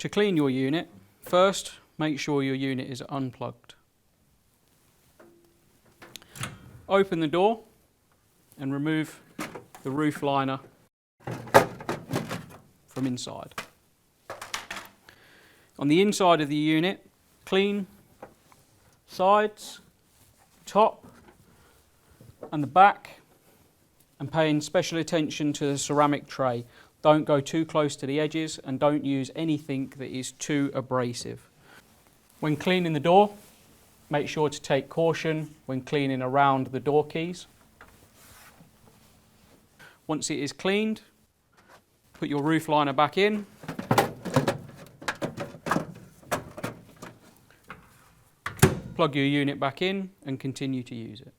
To clean your unit, first make sure your unit is unplugged. Open the door and remove the roof liner from inside. On the inside of the unit, clean sides, top and the back, and paying special attention to the ceramic tray. Don't go too close to the edges and don't use anything that is too abrasive. When cleaning the door, make sure to take caution when cleaning around the door keys. Once it is cleaned, put your roof liner back in. Plug your unit back in and continue to use it.